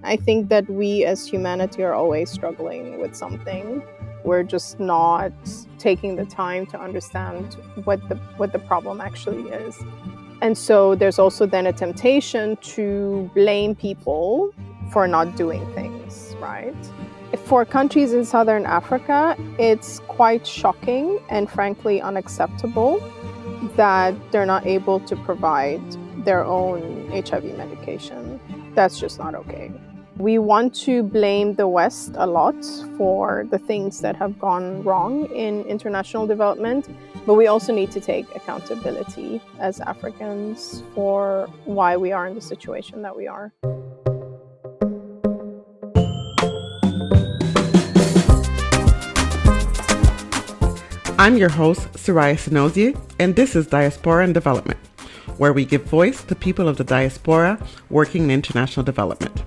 I think that we as humanity are always struggling with something. We're just not taking the time to understand what the problem actually is. And so there's also then a temptation to blame people for not doing things, right? For countries in Southern Africa, it's quite shocking and frankly unacceptable that they're not able to provide their own HIV medication. That's just not okay. We want to blame the West a lot for the things that have gone wrong in international development, but we also need to take accountability as Africans for why we are in the situation that we are. I'm your host, Soraya and this is Diaspora and Development, where we give voice to people of the diaspora working in international development.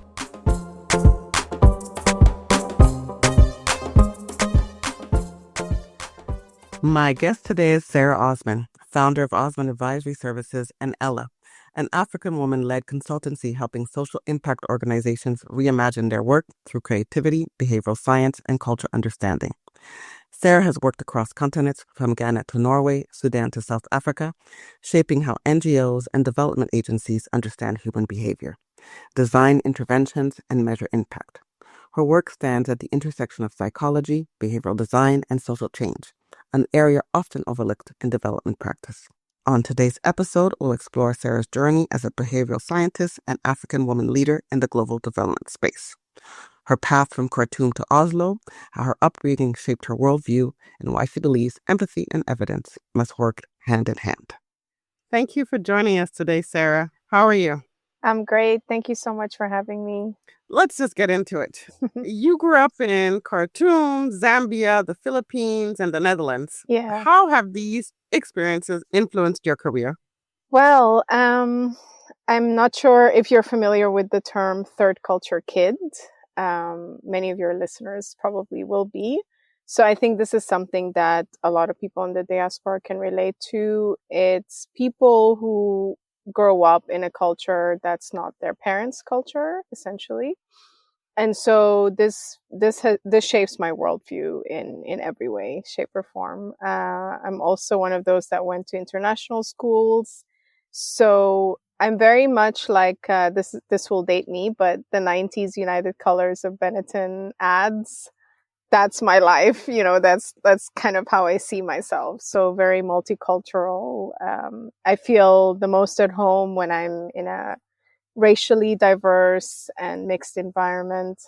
My guest today is Sarah Osman, founder of Osman Advisory Services and Ella, an African woman-led consultancy helping social impact organizations reimagine their work through creativity, behavioral science, and cultural understanding. Sarah has worked across continents from Ghana to Norway, Sudan to South Africa, shaping how NGOs and development agencies understand human behavior, design interventions, and measure impact. Her work stands at the intersection of psychology, behavioral design, and social change, an area often overlooked in development practice. On today's episode, we'll explore Sarah's journey as a behavioral scientist and African woman leader in the global development space. Her path from Khartoum to Oslo, how her upbringing shaped her worldview, and why she believes empathy and evidence must work hand in hand. Thank you for joining us today, Sarah. How are you? I'm great. Thank you so much for having me. Let's just get into it. You grew up in Khartoum, Zambia, the Philippines, and the Netherlands. Yeah. How have these experiences influenced your career? Well, I'm not sure if you're familiar with the term third culture kid. Many of your listeners probably will be. So I think this is something that a lot of people in the diaspora can relate to. It's people who grow up in a culture that's not their parents' culture, essentially. And so this shapes my worldview in every way, shape or form. I'm also one of those that went to international schools. So I'm very much like, this will date me, but the 90s United Colors of Benetton ads, that's my life. You know, that's kind of how I see myself. So very multicultural. I feel the most at home when I'm in a racially diverse and mixed environment.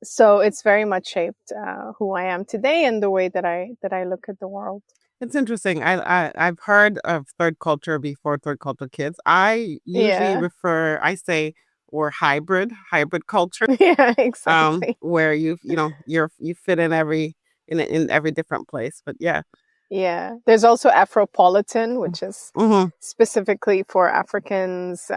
So it's very much shaped who I am today and the way that I look at the world. It's interesting. I've heard of third culture before, third culture kids. I usually I say we're hybrid culture. Yeah, exactly. Where you fit in every different place. But yeah. Yeah. There's also Afropolitan, which is specifically for Africans,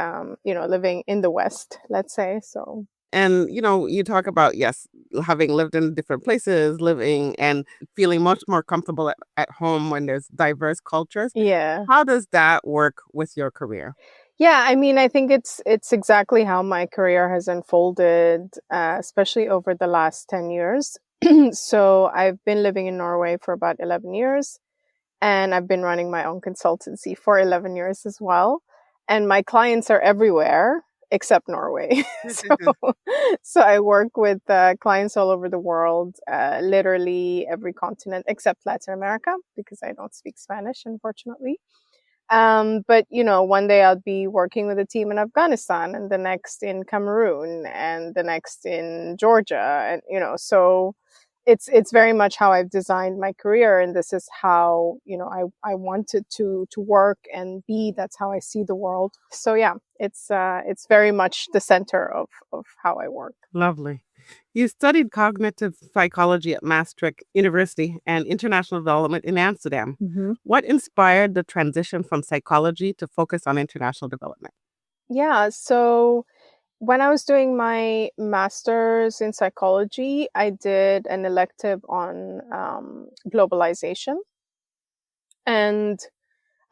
living in the West, let's say. So. And, you talk about, yes, having lived in different places, living and feeling much more comfortable at home when there's diverse cultures. Yeah. How does that work with your career? Yeah, I mean, I think it's exactly how my career has unfolded, especially over the last 10 years. So I've been living in Norway for about 11 years, and I've been running my own consultancy for 11 years as well. And my clients are everywhere except Norway. So I work with clients all over the world, literally every continent except Latin America, because I don't speak Spanish, unfortunately. But, one day I'll be working with a team in Afghanistan, and the next in Cameroon, and the next in Georgia. And, so it's very much how I've designed my career. And this is how, I wanted to work and be. That's how I see the world. So yeah, it's very much the center of how I work. Lovely. You studied cognitive psychology at Maastricht University and international development in Amsterdam. Mm-hmm. What inspired the transition from psychology to focus on international development? Yeah, so when I was doing my master's in psychology, I did an elective on globalization. And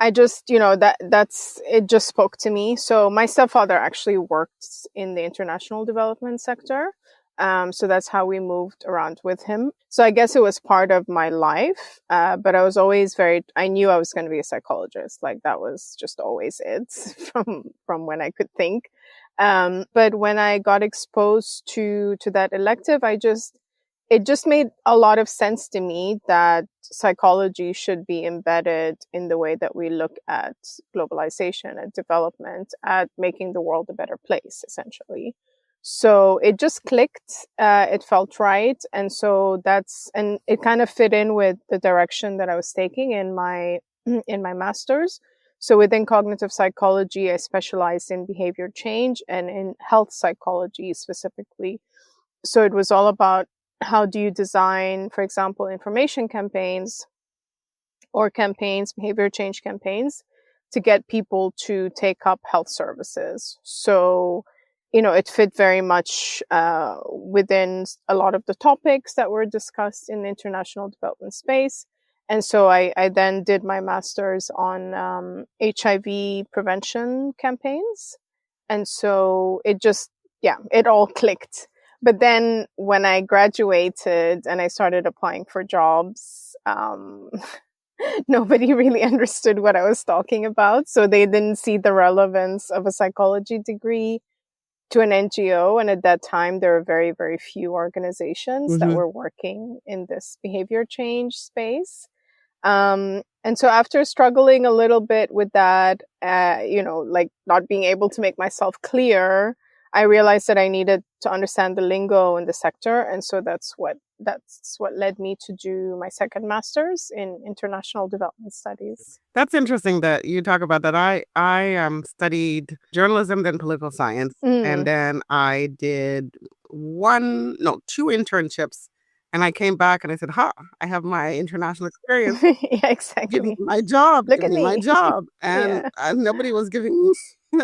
I just, it just spoke to me. So my stepfather actually worked in the international development sector. So that's how we moved around with him. So I guess it was part of my life. But I was always I knew I was going to be a psychologist. Like that was just always it from when I could think. But when I got exposed to that elective, it just made a lot of sense to me that psychology should be embedded in the way that we look at globalization and development, at making the world a better place, essentially. So it just clicked. It felt right. And so and it kind of fit in with the direction that I was taking in my master's. So within cognitive psychology, I specialized in behavior change and in health psychology specifically. So it was all about how do you design, for example, information campaigns or behavior change campaigns to get people to take up health services. So, it fit very much within a lot of the topics that were discussed in the international development space. And so I then did my master's on HIV prevention campaigns. And so it all clicked. But then when I graduated and I started applying for jobs, nobody really understood what I was talking about. So they didn't see the relevance of a psychology degree to an NGO. And at that time, there were very, very few organizations that were working in this behavior change space. And so after struggling a little bit with that, like not being able to make myself clear, I realized that I needed to understand the lingo in the sector. And so that's what led me to do my second master's in international development studies. That's interesting that you talk about that. I studied journalism, then political science, and then I did two internships. And I came back and I said, I have my international experience. Yeah, exactly. Give me my job. Look at me. My job. And nobody was giving me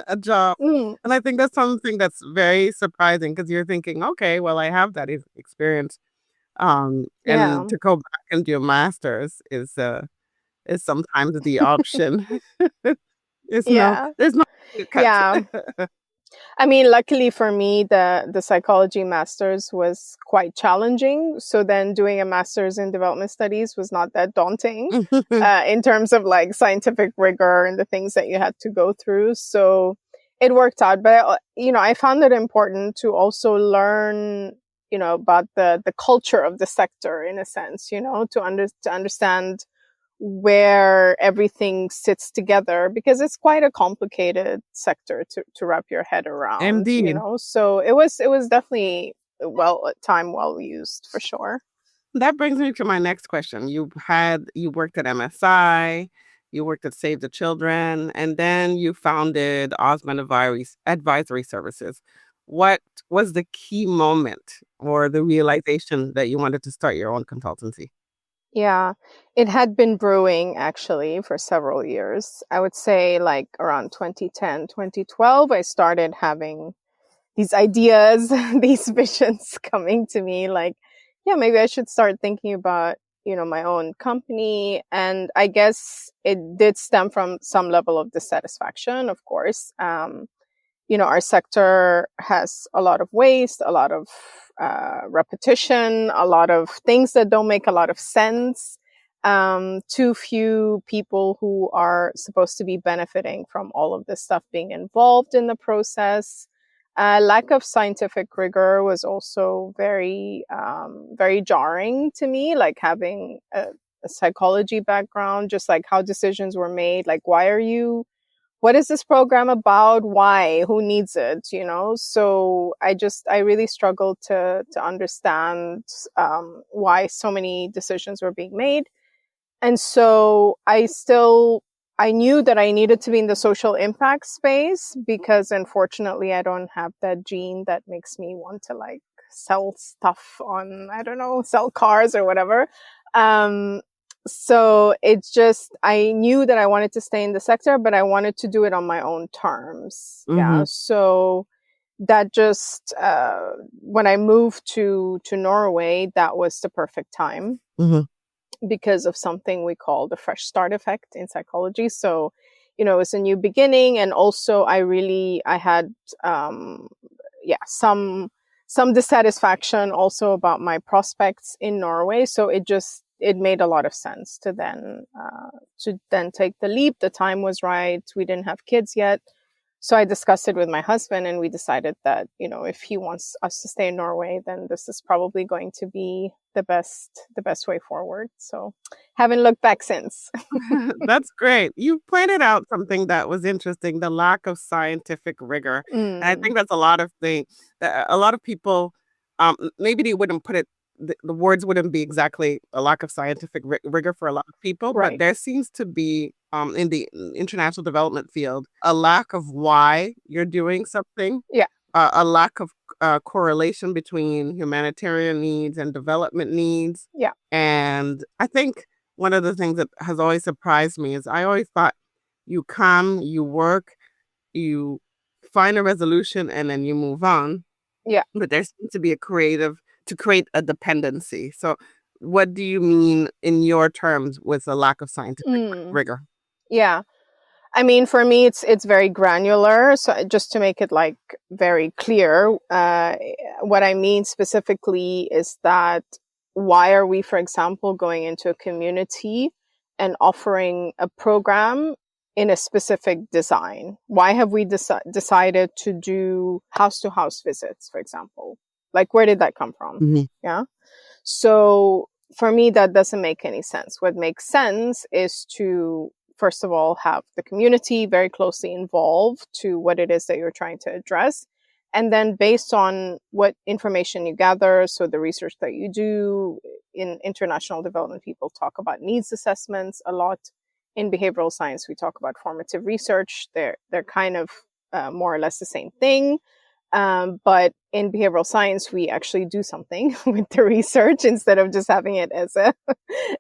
a job. And I think that's something that's very surprising because you're thinking, okay, well, I have that experience. And to go back and do a master's is sometimes the option. There's no cut. Yeah. I mean, luckily for me, the psychology master's was quite challenging. So then doing a master's in development studies was not that daunting in terms of like scientific rigor and the things that you had to go through. So it worked out. But, I found it important to also learn, about the culture of the sector in a sense, to understand where everything sits together, because it's quite a complicated sector to wrap your head around. Indeed. So it was definitely time well used for sure. That brings me to my next question. You worked at MSI, you worked at Save the Children, and then you founded Osman Advisory Services. What was the key moment or the realization that you wanted to start your own consultancy? Yeah, it had been brewing actually for several years. I would say like around 2010, 2012, I started having these ideas, these visions coming to me like, maybe I should start thinking about, my own company. And I guess it did stem from some level of dissatisfaction, of course. Our sector has a lot of waste, a lot of repetition, a lot of things that don't make a lot of sense. Too few people who are supposed to be benefiting from all of this stuff being involved in the process. Lack of scientific rigor was also very, very jarring to me, like having a psychology background, just like how decisions were made, like what is this program about? Why? Who needs it? So I really struggled to understand why so many decisions were being made. And so I knew that I needed to be in the social impact space because unfortunately I don't have that gene that makes me want to like sell stuff on, I don't know, sell cars or whatever. So I knew that I wanted to stay in the sector, but I wanted to do it on my own terms. Yeah. So that just, when I moved to Norway, that was the perfect time. because of something we call the fresh start effect in psychology. So, it's a new beginning. And also I had, some dissatisfaction also about my prospects in Norway. So it made a lot of sense to then take the leap. The time was right. We didn't have kids yet. So I discussed it with my husband, and we decided that, if he wants us to stay in Norway, then this is probably going to be the best way forward. So haven't looked back since. That's great. You pointed out something that was interesting, the lack of scientific rigor. And I think that's a lot of people, maybe they wouldn't put it, the words wouldn't be exactly a lack of scientific rigor for a lot of people, Right. but there seems to be, in the international development field, a lack of why you're doing something. Yeah. A lack of correlation between humanitarian needs and development needs. Yeah. And I think one of the things that has always surprised me is I always thought you come, you work, you find a resolution, and then you move on. Yeah. But there seems to be to create a dependency. So what do you mean in your terms with a lack of scientific rigor? Yeah. I mean, for me, it's very granular. So just to make it like very clear, what I mean specifically is that why are we, for example, going into a community and offering a program in a specific design? Why have we decided to do house-to-house visits, for example? Like, where did that come from? Mm-hmm. Yeah. So for me, that doesn't make any sense. What makes sense is to, first of all, have the community very closely involved to what it is that you're trying to address. And then based on what information you gather, so the research that you do in international development, people talk about needs assessments a lot. In behavioral science, we talk about formative research. They're kind of more or less the same thing. But in behavioral science, we actually do something with the research instead of just having it as a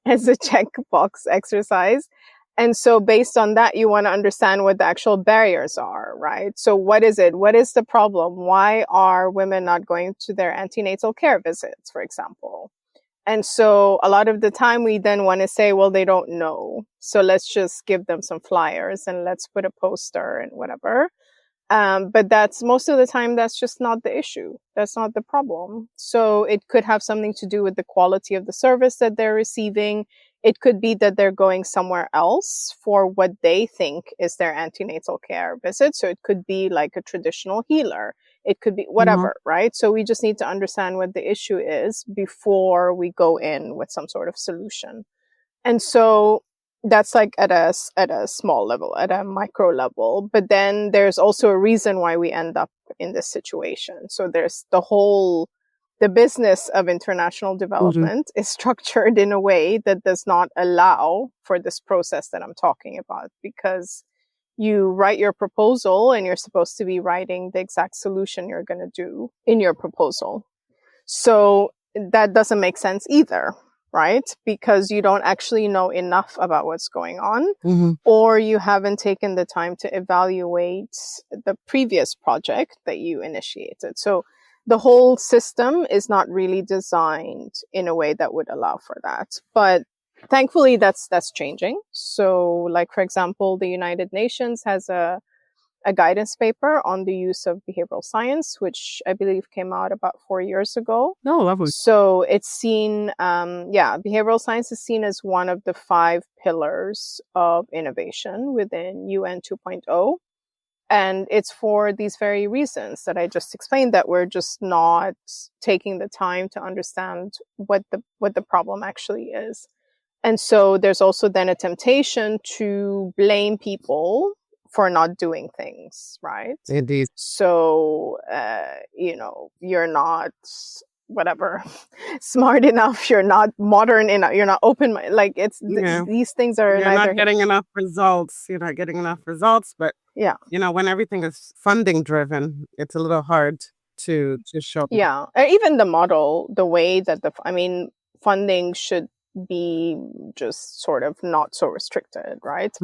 checkbox exercise. And so based on that, you want to understand what the actual barriers are, right? So what is it? What is the problem? Why are women not going to their antenatal care visits, for example? And so a lot of the time we then want to say, well, they don't know. So let's just give them some flyers and let's put a poster and whatever. But that's most of the time, that's just not the issue. That's not the problem. So it could have something to do with the quality of the service that they're receiving. It could be that they're going somewhere else for what they think is their antenatal care visit. So it could be like a traditional healer. It could be whatever, right? So we just need to understand what the issue is before we go in with some sort of solution. And so that's like at a small level, at a micro level. But then there's also a reason why we end up in this situation. So there's the business of international development is structured in a way that does not allow for this process that I'm talking about, because you write your proposal and you're supposed to be writing the exact solution you're going to do in your proposal. So that doesn't make sense either, right? Because you don't actually know enough about what's going on, or you haven't taken the time to evaluate the previous project that you initiated. So the whole system is not really designed in a way that would allow for that. But thankfully, that's changing. So, like, for example, the United Nations has a guidance paper on the use of behavioral science, which I believe came out about 4 years ago. Oh, lovely. So it's seen, behavioral science is seen as one of the 5 pillars of innovation within UN 2.0. And it's for these very reasons that I just explained, that we're just not taking the time to understand what the problem actually is. And so there's also then a temptation to blame people for not doing things, right? Indeed. So, you're not whatever smart enough, you're not modern enough, you're not open, like these things are you're not getting enough results. You're not getting enough results, but when everything is funding driven, it's a little hard to show. Yeah, even the model, the way that funding should be just sort of not so restricted, right?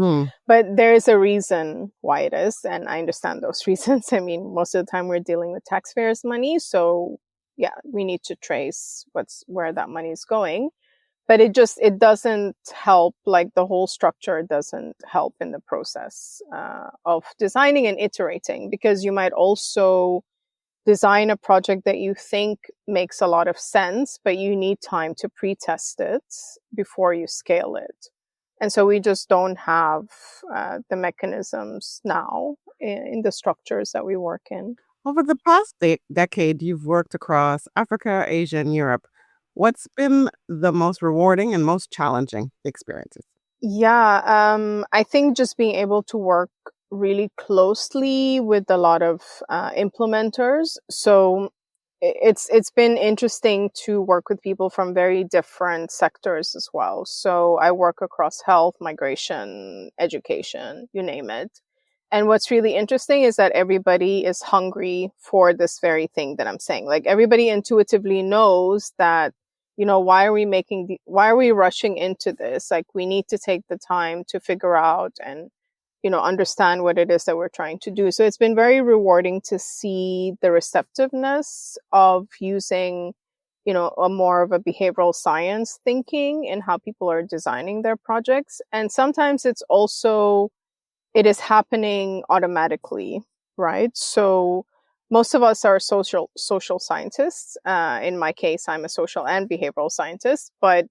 But there is a reason why it is, and I understand those reasons. I mean, most of the time we're dealing with taxpayers' money, so we need to trace where that money is going. but it doesn't help, like the whole structure doesn't help in the process of designing and iterating, because you might also design a project that you think makes a lot of sense, but you need time to pre-test it before you scale it. And so we just don't have the mechanisms now in the structures that we work in. Over the past decade, you've worked across Africa, Asia, and Europe. What's been the most rewarding and most challenging experiences? Yeah, I think just being able to work really closely with a lot of implementers. So it's been interesting to work with people from very different sectors as well. So I work across health, migration, education, you name it. And what's really interesting is that everybody is hungry for this very thing that I'm saying. Like everybody intuitively knows that, why are we rushing into this? Like we need to take the time to figure out and, understand what it is that we're trying to do. So it's been very rewarding to see the receptiveness of using, a more of a behavioral science thinking in how people are designing their projects. And sometimes it is happening automatically, right? So most of us are social scientists. In my case, I'm a social and behavioral scientist, but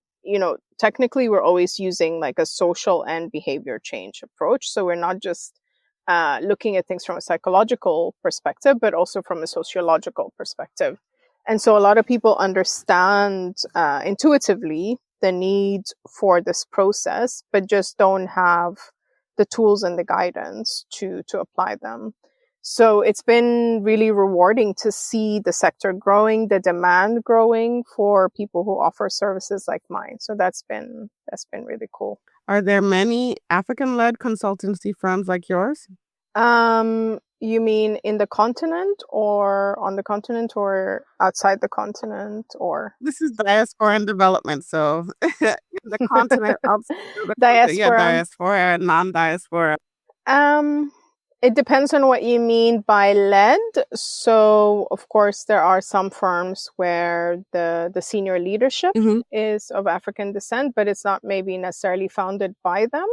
technically we're always using like a social and behavior change approach. So we're not just looking at things from a psychological perspective, but also from a sociological perspective. And so a lot of people understand intuitively the need for this process, but just don't have the tools and the guidance to apply them. So it's been really rewarding to see the sector growing, the demand growing for people who offer services like mine. So that's been really cool. Are there many African-led consultancy firms like yours? You mean in the continent or on the continent or outside the continent or? This is diaspora and development. So in the continent, outside of the continent, yeah, Diaspora. diaspora and non-diaspora. It depends on what you mean by led. So, of course, there are some firms where the senior leadership is of African descent, but it's not maybe necessarily founded by them.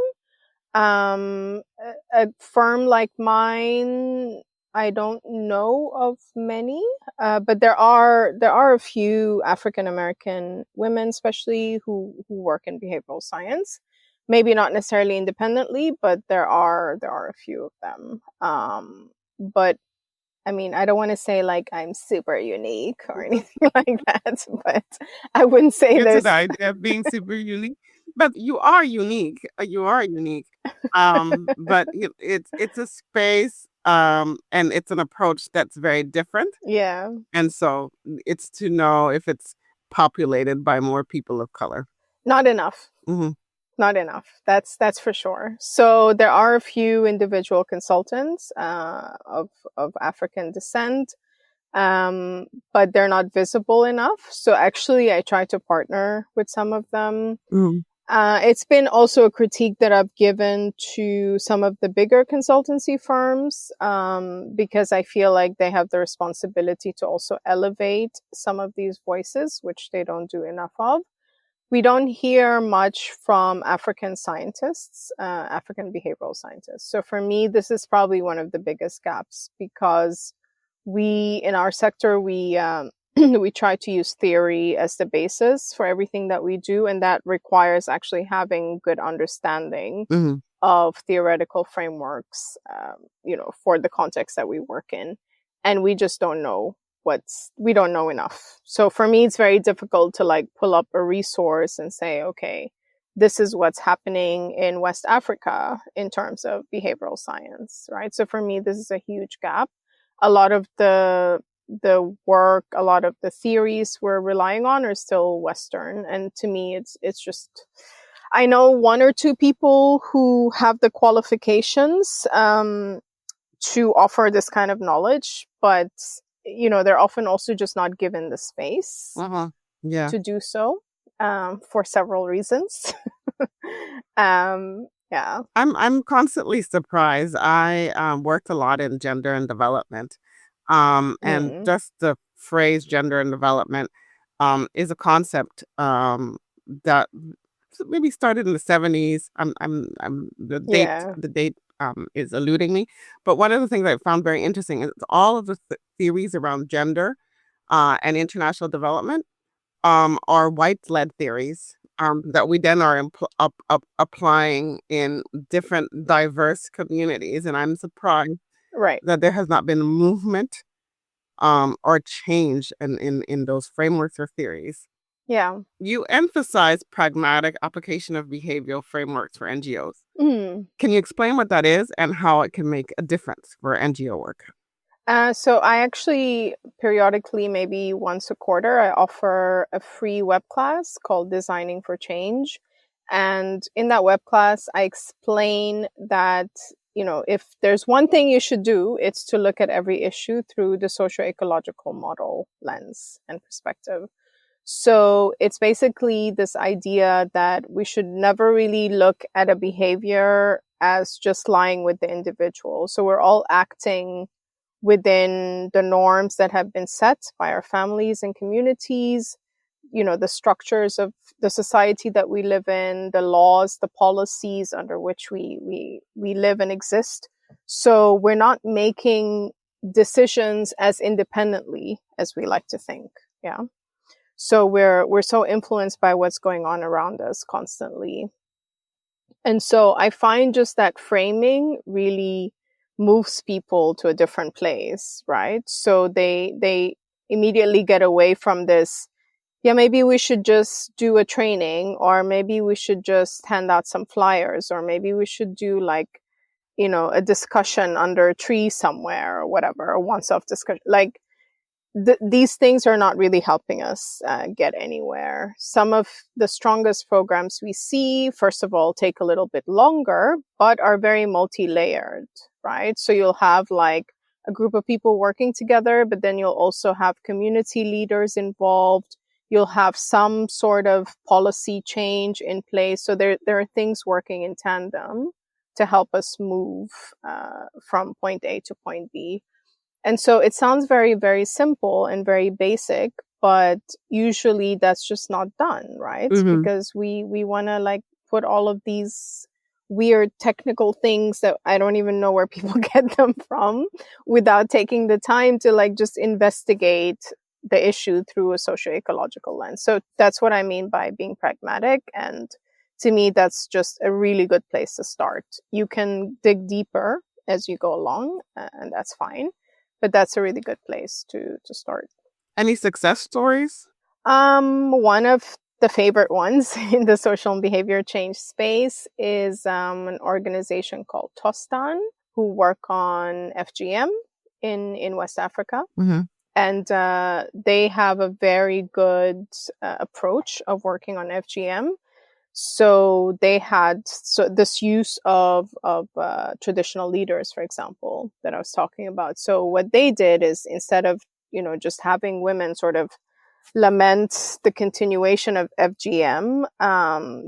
A firm like mine, I don't know of many, but there are a few African American women, especially who work in behavioral science. Maybe not necessarily independently, but there are a few of them. But I mean, I don't want to say like I'm super unique or anything like that, but I wouldn't say Get to there's the idea of being super unique, but you are unique. You are unique. But it's a space, and it's an approach that's very different. yeah. And so it's to know if it's populated by more people of color. Not enough. Mhm. Not enough. That's for sure. So there are a few individual consultants of African descent, but they're not visible enough. So actually, I try to partner with some of them. Mm. It's been also a critique that I've given to some of the bigger consultancy firms, because I feel like they have the responsibility to also elevate some of these voices, which they don't do enough of. We don't hear much from African scientists, African behavioral scientists. So for me, this is probably one of the biggest gaps, because in our sector, we try to use theory as the basis for everything that we do. And that requires actually having good understanding of theoretical frameworks, for the context that we work in. And we just don't know we don't know enough. So for me, it's very difficult to like pull up a resource and say, okay, this is what's happening in West Africa in terms of behavioral science, right? So for me, this is a huge gap. A lot of the work, a lot of the theories we're relying on are still Western. And to me, it's just, I know one or two people who have the qualifications to offer this kind of knowledge, but they're often also just not given the space to do so, for several reasons. Yeah. I'm constantly surprised. I worked a lot in gender and development. And just the phrase gender and development is a concept that maybe started in the 70s. The date is eluding me. But one of the things I found very interesting is all of the theories around gender and international development are white-led theories that we then are applying in different diverse communities. And I'm surprised that there has not been a movement or change in those frameworks or theories. Yeah. You emphasize pragmatic application of behavioral frameworks for NGOs. Mm. Can you explain what that is and how it can make a difference for NGO work? So I actually periodically, maybe once a quarter, I offer a free web class called Designing for Change. And in that web class, I explain that, if there's one thing you should do, it's to look at every issue through the socio-ecological model lens and perspective. So it's basically this idea that we should never really look at a behavior as just lying with the individual. So we're all acting within the norms that have been set by our families and communities, the structures of the society that we live in, the laws, the policies under which we live and exist. So we're not making decisions as independently as we like to think. Yeah. So we're so influenced by what's going on around us constantly. And so I find just that framing really moves people to a different place, right? So they immediately get away from this, yeah, maybe we should just do a training, or maybe we should just hand out some flyers, or maybe we should do a discussion under a tree somewhere or whatever, a once-off discussion. These things are not really helping us get anywhere. Some of the strongest programs we see, first of all, take a little bit longer, but are very multi-layered, right? So you'll have a group of people working together, but then you'll also have community leaders involved. You'll have some sort of policy change in place. So there are things working in tandem to help us move from point A to point B. And so it sounds very, very simple and very basic, but usually that's just not done, right? Mm-hmm. Because we want to put all of these weird technical things that I don't even know where people get them from without taking the time to just investigate the issue through a socio-ecological lens. So that's what I mean by being pragmatic. And to me, that's just a really good place to start. You can dig deeper as you go along, and that's fine. But that's a really good place to start. Any success stories? One of the favorite ones in the social and behavior change space is an organization called Tostan, who work on FGM in West Africa. Mm-hmm. And they have a very good approach of working on FGM. So they had this use of traditional leaders, for example, that I was talking about. So what they did is, instead of just having women sort of lament the continuation of FGM,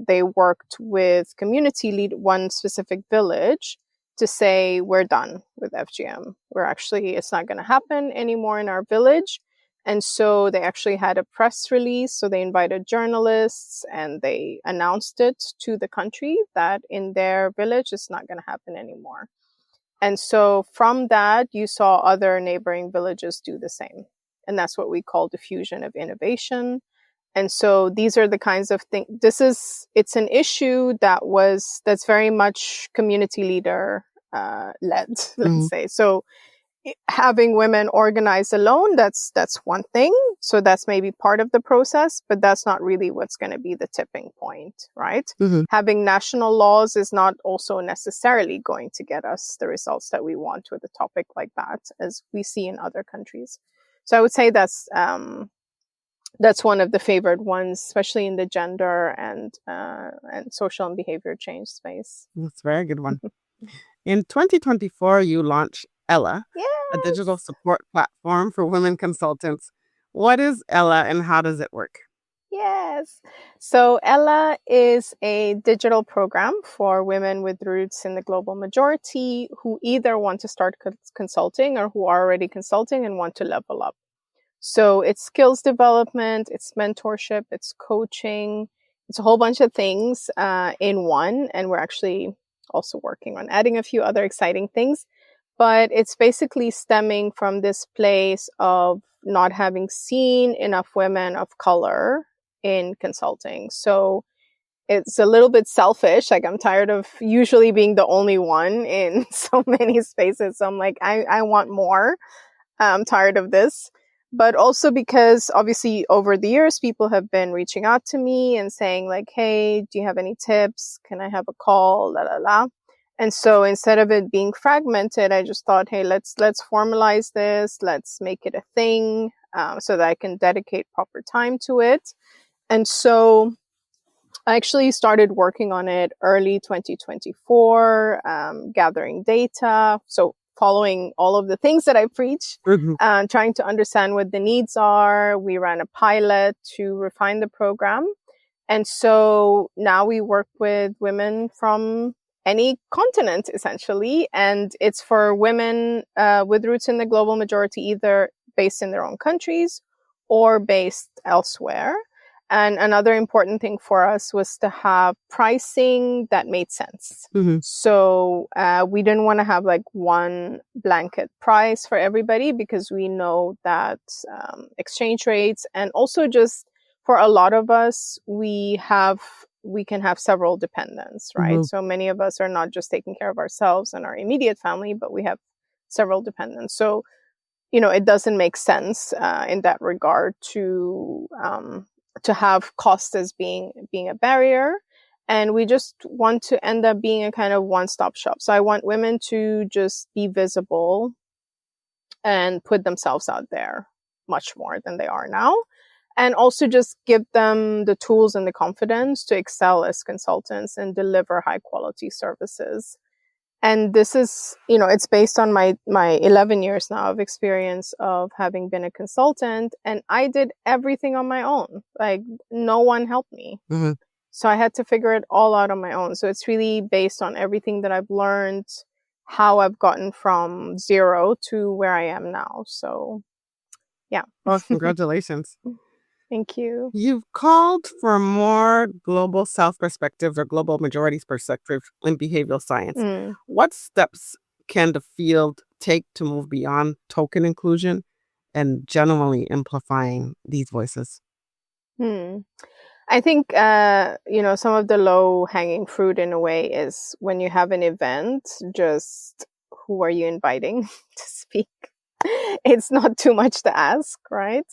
they worked with one specific village to say, we're done with FGM. It's not going to happen anymore in our village. And so they actually had a press release. So they invited journalists and they announced it to the country that in their village, it's not going to happen anymore. And so from that, you saw other neighboring villages do the same. And that's what we call diffusion of innovation. And so these are the kinds of things. It's an issue that's very much community leader led, let's say. So having women organize alone, that's one thing. So that's maybe part of the process, but that's not really what's going to be the tipping point, right? Mm-hmm. Having national laws is not also necessarily going to get us the results that we want with a topic like that, as we see in other countries. So I would say that's one of the favorite ones, especially in the gender and social and behavior change space. That's a very good one. In 2024, you launched Ella, yes, a digital support platform for women consultants. What is Ella and how does it work? Yes. So Ella is a digital program for women with roots in the global majority who either want to start consulting or who are already consulting and want to level up. So it's skills development, it's mentorship, it's coaching, it's a whole bunch of things in one, and we're actually also working on adding a few other exciting things. But it's basically stemming from this place of not having seen enough women of color in consulting. So it's a little bit selfish. Like, I'm tired of usually being the only one in so many spaces. So I'm like, I want more. I'm tired of this. But also because obviously over the years, people have been reaching out to me and saying like, hey, do you have any tips? Can I have a call? La, la, la. And so instead of it being fragmented, I just thought, hey, let's formalize this. Let's make it a thing so that I can dedicate proper time to it. And so I actually started working on it early 2024, gathering data. So following all of the things that I preach, trying to understand what the needs are. We ran a pilot to refine the program. And so now we work with women from any continent, essentially. And it's for women with roots in the global majority, either based in their own countries or based elsewhere. And another important thing for us was to have pricing that made sense. So we didn't want to have like one blanket price for everybody, because we know that exchange rates, and also just for a lot of us, we can have several dependents, right? So many of us are not just taking care of ourselves and our immediate family, but we have several dependents. So, it doesn't make sense in that regard to have cost as being a barrier. And we just want to end up being a kind of one-stop shop. So I want women to just be visible and put themselves out there much more than they are now. And also just give them the tools and the confidence to excel as consultants and deliver high quality services. And this is, it's based on my 11 years now of experience of having been a consultant. And I did everything on my own. Like, no one helped me. So I had to figure it all out on my own. So it's really based on everything that I've learned, how I've gotten from zero to where I am now. So, yeah. Oh, congratulations. Thank you. You've called for more global South perspectives or global majorities perspective in behavioral science. What steps can the field take to move beyond token inclusion and generally amplifying these voices? I think, some of the low-hanging fruit in a way is when you have an event, just who are you inviting to speak? It's not too much to ask, right?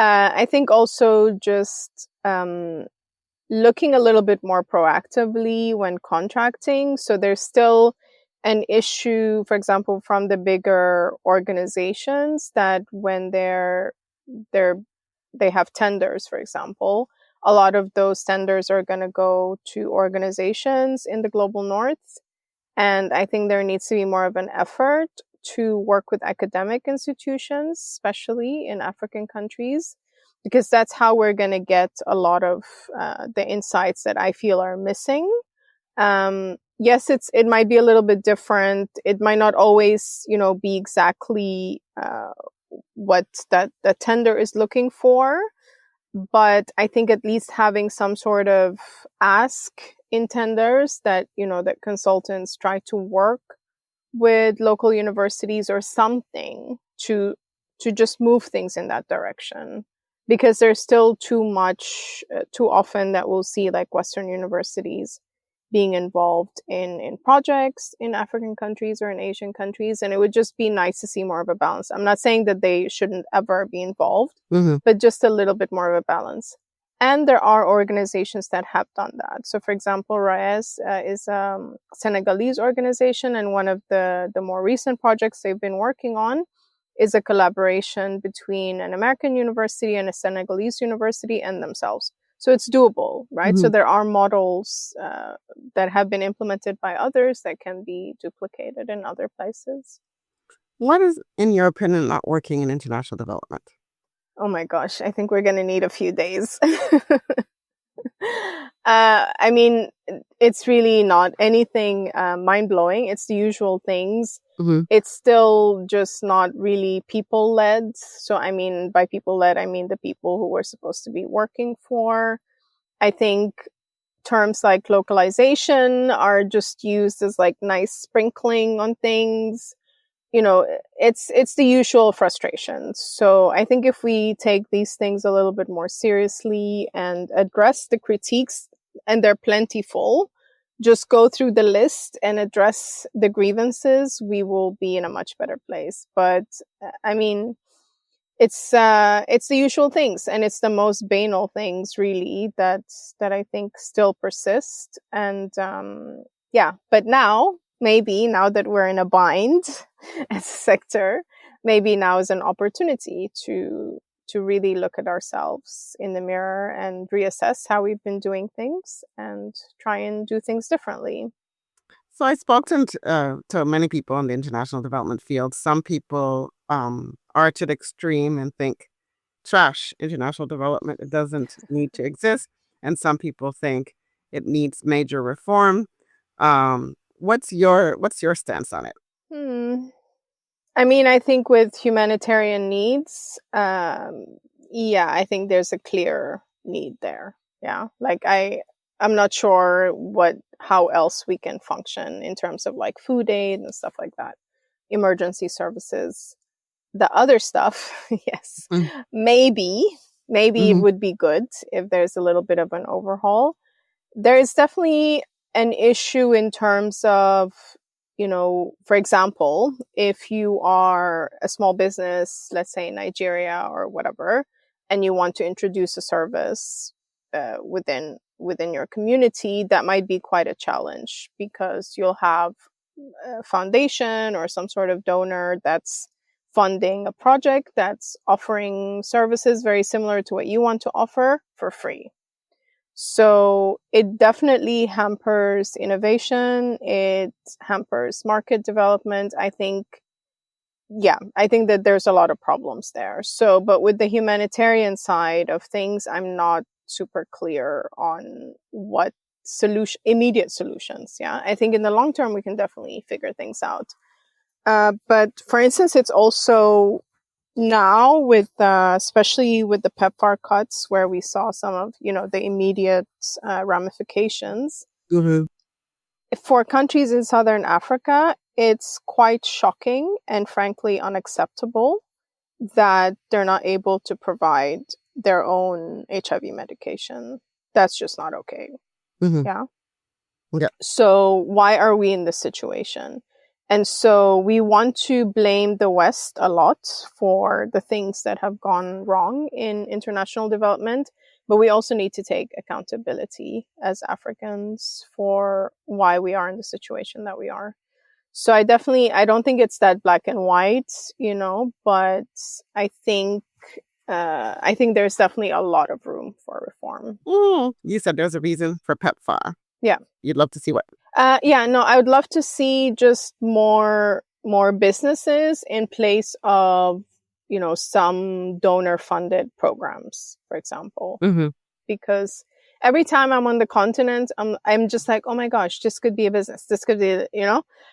I think also just looking a little bit more proactively when contracting. So there's still an issue, for example, from the bigger organizations, that when they have tenders, for example, a lot of those tenders are going to go to organizations in the global north. And I think there needs to be more of an effort to work with academic institutions, especially in African countries, because that's how we're going to get a lot of the insights that I feel are missing. Yes, it might be a little bit different. It might not always, be exactly what that the tender is looking for. But I think at least having some sort of ask in tenders that, that consultants try to work with local universities or something to just move things in that direction. Because there's still too often that we'll see like Western universities being involved in projects in African countries or in Asian countries. And it would just be nice to see more of a balance. I'm not saying that they shouldn't ever be involved, but just a little bit more of a balance. And there are organizations that have done that. So, for example, RAES is a Senegalese organization, and one of the more recent projects they've been working on is a collaboration between an American university and a Senegalese university and themselves. So it's doable, right? So there are models that have been implemented by others that can be duplicated in other places. What is, in your opinion, not working in international development? Oh my gosh, I think we're going to need a few days. I mean, it's really not anything mind-blowing. It's the usual things. It's still just not really people-led. So, I mean, by people-led, I mean the people who we're supposed to be working for. I think terms like localization are just used as like nice sprinkling on things. It's the usual frustrations. So I think if we take these things a little bit more seriously and address the critiques, and they're plentiful, just go through the list and address the grievances, we will be in a much better place. But I mean, it's the usual things, and it's the most banal things really that I think still persist. And but now that we're in a bind as a sector, maybe now is an opportunity to really look at ourselves in the mirror and reassess how we've been doing things and try and do things differently. So I spoke to many people in the international development field. Some people are to the extreme and think trash international development, it doesn't need to exist. And some people think it needs major reform. What's your stance on it? I mean, I think with humanitarian needs, I think there's a clear need there. Yeah, like I'm not sure how else we can function in terms of like food aid and stuff like that, emergency services. The other stuff, yes, maybe it would be good if there's a little bit of an overhaul. There is definitely an issue in terms of, for example, if you are a small business, let's say in Nigeria or whatever, and you want to introduce a service within your community, that might be quite a challenge because you'll have a foundation or some sort of donor that's funding a project that's offering services very similar to what you want to offer for free. So it definitely hampers innovation. It hampers market development. I think that there's a lot of problems there. So, but with the humanitarian side of things, I'm not super clear on what immediate solutions. Yeah. I think in the long term, we can definitely figure things out. But for instance, it's also now with especially with the PEPFAR cuts, where we saw some of the immediate ramifications for countries in Southern Africa. It's quite shocking and frankly unacceptable that they're not able to provide their own HIV medication. That's just not okay. Yeah. So why are we in this situation? And so we want to blame the West a lot for the things that have gone wrong in international development, but we also need to take accountability as Africans for why we are in the situation that we are. So I don't think it's that black and white, but I think there's definitely a lot of room for reform. You said there's a reason for PEPFAR. Yeah. You'd love to see what? I would love to see just more businesses in place of, some donor funded programs, for example, because every time I'm on the continent, I'm just like, oh my gosh, this could be a business. This could be,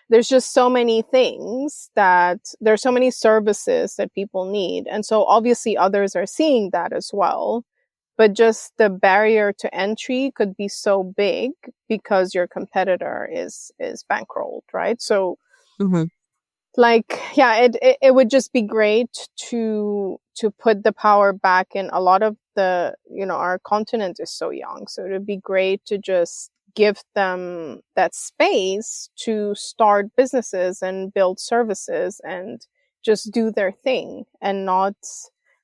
there's just so many things there's so many services that people need. And so obviously others are seeing that as well. But just the barrier to entry could be so big because your competitor is bankrolled, right? So, it would just be great to put the power back in a lot of the, our continent is so young. So it would be great to just give them that space to start businesses and build services and just do their thing and not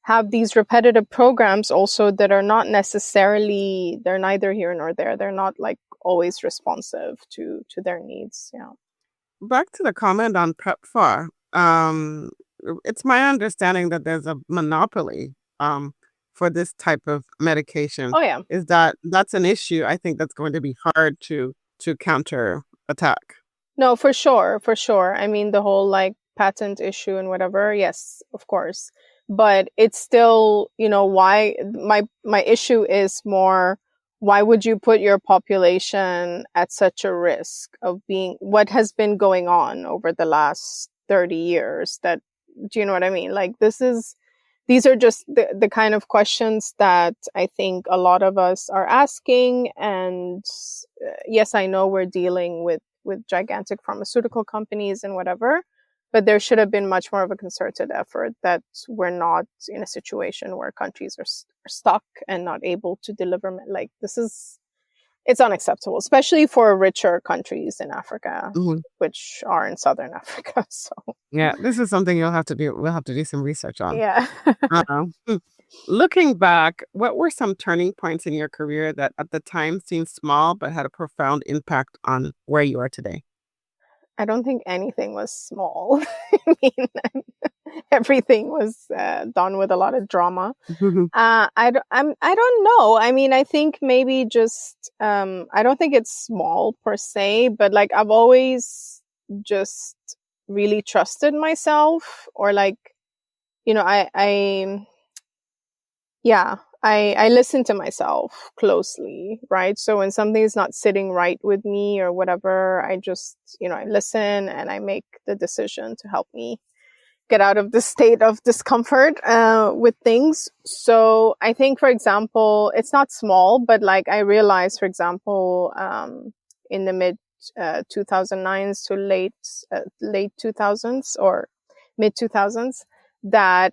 have these repetitive programs also that are not necessarily, they're neither here nor there. They're not like always responsive to their needs. Yeah. Back to the comment on PEPFAR. It's my understanding that there's a monopoly for this type of medication. Oh yeah. That's an issue I think that's going to be hard to counter attack. No, for sure. I mean, the whole like patent issue and whatever, yes, of course. But it's still, why my issue is more, why would you put your population at such a risk of being what has been going on over the last 30 years? Do you know what I mean? Like this is these are just the kind of questions that I think a lot of us are asking. And yes, I know we're dealing with gigantic pharmaceutical companies and whatever, but there should have been much more of a concerted effort, that we're not in a situation where countries are stuck and not able to deliver. Like, it's unacceptable, especially for richer countries in Africa, which are in Southern Africa. So yeah, this is something we'll have to do some research on. yeah. Looking back, what were some turning points in your career that at the time seemed small but had a profound impact on where you are today? I don't think anything was small. I mean, everything was done with a lot of drama. I don't know. I mean, I think maybe just I don't think it's small per se, but like I've always just really trusted myself, or like, you know, I listen to myself closely, right? So when something is not sitting right with me or whatever, I just, I listen and I make the decision to help me get out of the state of discomfort with things. So I think, for example, it's not small, but like I realized, for example, in the mid 2009s to late 2000s or mid 2000s, that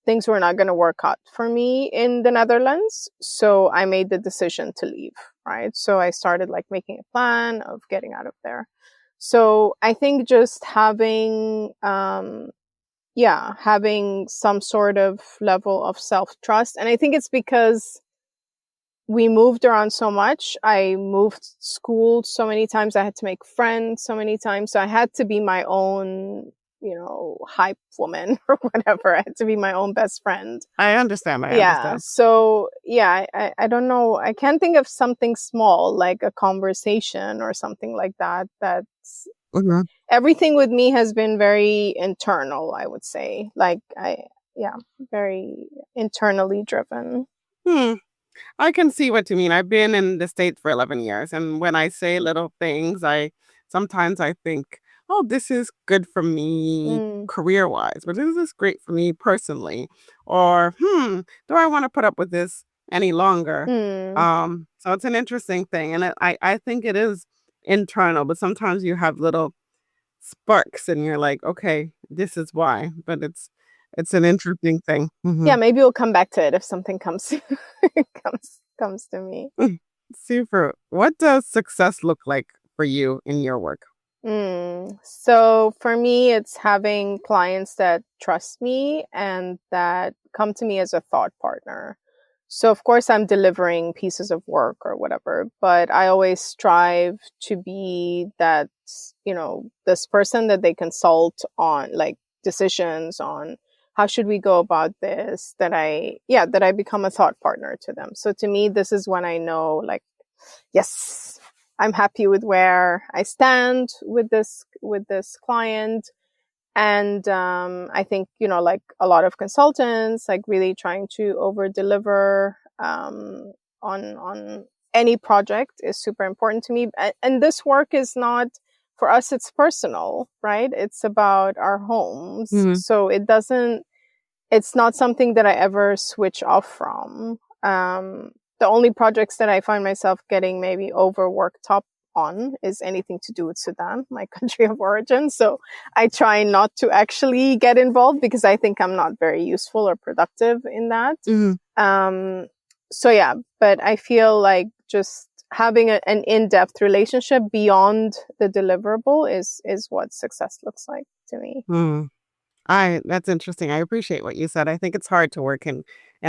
things were not going to work out for me in the Netherlands. So I made the decision to leave, right? So I started like making a plan of getting out of there. So I think just having some sort of level of self-trust. And I think it's because we moved around so much. I moved school so many times. I had to make friends so many times. So I had to be my own, hype woman or whatever. I had to be my own best friend. I understand. So I don't know. I can't think of something small, like a conversation or something like that. Everything with me has been very internal, I would say. Like very internally driven. I can see what you mean. I've been in the States for 11 years. And when I say little things, sometimes I think, oh, this is good for me career-wise, but this is great for me personally. Or, do I want to put up with this any longer? So it's an interesting thing. And I think it is internal, but sometimes you have little sparks and you're like, okay, this is why. But it's an interesting thing. Yeah, maybe we'll come back to it if something comes comes to me. Super. What does success look like for you in your work? So for me, it's having clients that trust me and that come to me as a thought partner. So of course I'm delivering pieces of work or whatever, but I always strive to be that, this person that they consult on, like, decisions on how should we go about this, that I become a thought partner to them. So to me, this is when I know, like, yes, I'm happy with where I stand with this client. And I think, like a lot of consultants, like really trying to over deliver on any project is super important to me. And this work is not, for us, it's personal, right? It's about our homes. So it's not something that I ever switch off from. The only projects that I find myself getting maybe overworked up on is anything to do with Sudan, my country of origin. So I try not to actually get involved because I think I'm not very useful or productive in that. But I feel like just having an in-depth relationship beyond the deliverable is what success looks like to me. That's interesting. I appreciate what you said. I think it's hard to work in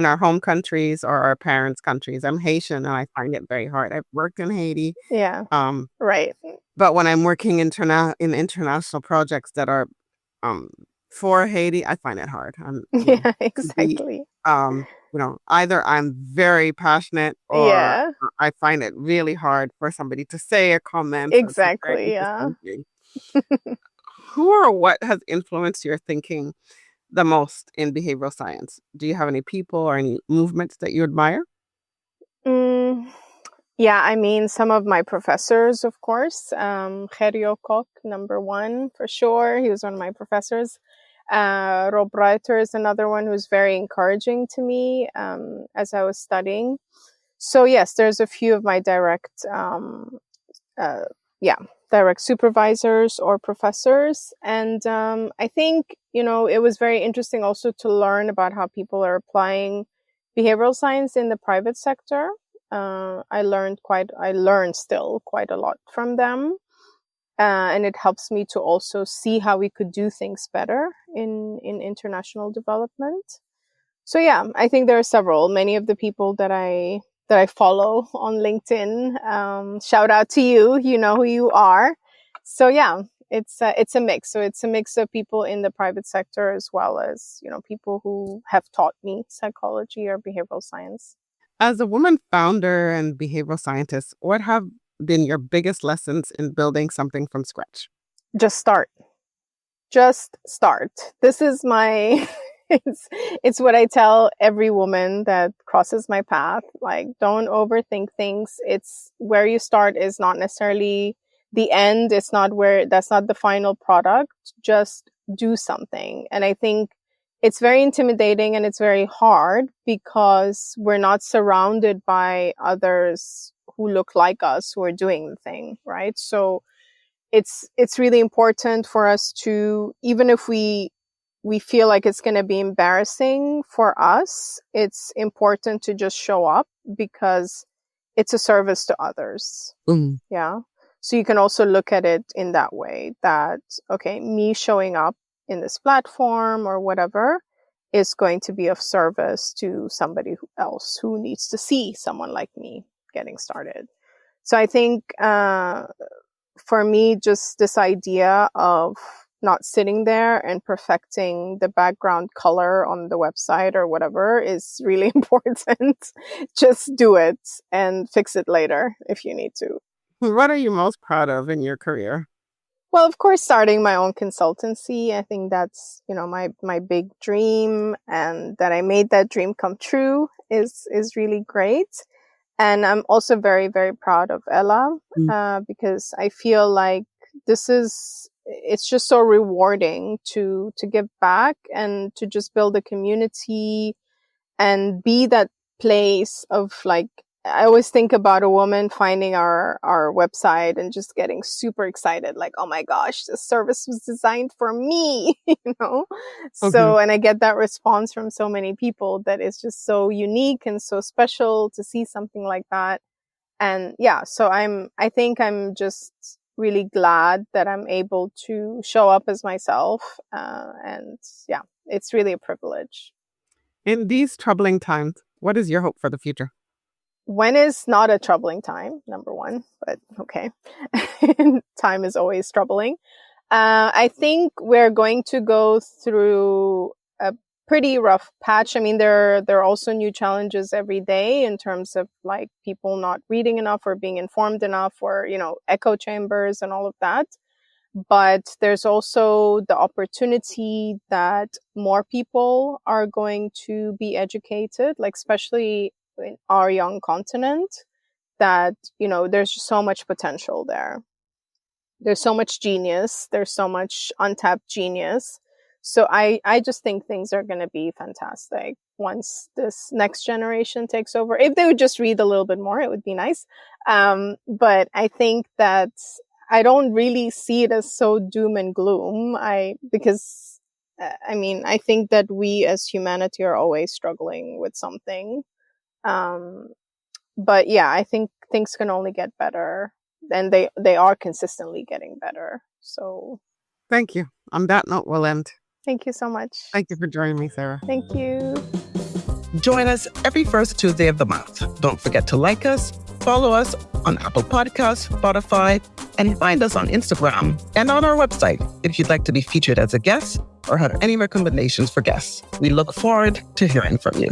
our home countries or our parents' countries. I'm Haitian and I find it very hard. I've worked in Haiti. Yeah. Right. But when I'm working in international projects that are for Haiti, I find it hard. Yeah, exactly. Either I'm very passionate or I find it really hard for somebody to say a comment. Exactly. Yeah. Who or what has influenced your thinking the most in behavioral science? Do you have any people or any movements that you admire? Yeah, I mean, some of my professors, of course. Kok, number one, for sure. He was one of my professors. Rob Reiter is another one who's very encouraging to me as I was studying. So yes, there's a few of my direct supervisors or professors. And I think, it was very interesting also to learn about how people are applying behavioral science in the private sector. I learned still quite a lot from them. And it helps me to also see how we could do things better in international development. So yeah, I think there are many of the people that I follow on LinkedIn. Shout out to you. You know who you are. So yeah, it's a mix. So it's a mix of people in the private sector as well as, people who have taught me psychology or behavioral science. As a woman founder and behavioral scientist, what have been your biggest lessons in building something from scratch? Just start. This is my it's what I tell every woman that crosses my path. Like, don't overthink things. It's where you start is not necessarily the end. That's not the final product. Just do something. And I think it's very intimidating and it's very hard because we're not surrounded by others who look like us who are doing the thing, right? So it's really important for us to, even if we feel like it's going to be embarrassing for us, it's important to just show up because it's a service to others. Yeah. So you can also look at it in that way that, okay, me showing up in this platform or whatever is going to be of service to somebody else who needs to see someone like me getting started. So I think, for me, just this idea of not sitting there and perfecting the background color on the website or whatever is really important. Just do it and fix it later if you need to. What are you most proud of in your career? Well, of course, starting my own consultancy. I think that's, my big dream, and that I made that dream come true is really great. And I'm also very, very proud of Ella, because I feel like it's just so rewarding to give back and to just build a community and be that place of, like, I always think about a woman finding our website and just getting super excited, like, oh my gosh, this service was designed for me, So, and I get that response from so many people that is just so unique and so special to see something like that. And yeah, so I think I'm just really glad that I'm able to show up as myself. And yeah, it's really a privilege. In these troubling times, what is your hope for the future? When is not a troubling time, number one, but okay. Time is always troubling. I think we're going to go through a pretty rough patch. I mean, there are also new challenges every day in terms of, like, people not reading enough or being informed enough, or, echo chambers and all of that. But there's also the opportunity that more people are going to be educated, like, especially in our young continent, that, there's just so much potential there. There's so much genius. There's so much untapped genius. So I just think things are going to be fantastic once this next generation takes over. If they would just read a little bit more, it would be nice. But I think that I don't really see it as so doom and gloom. I think that we as humanity are always struggling with something. But yeah, I think things can only get better, and they are consistently getting better. So thank you. On that note, we'll end. Thank you so much. Thank you for joining me, Sarah. Thank you. Join us every first Tuesday of the month. Don't forget to like us, follow us on Apple Podcasts, Spotify, and find us on Instagram and on our website if you'd like to be featured as a guest or have any recommendations for guests. We look forward to hearing from you.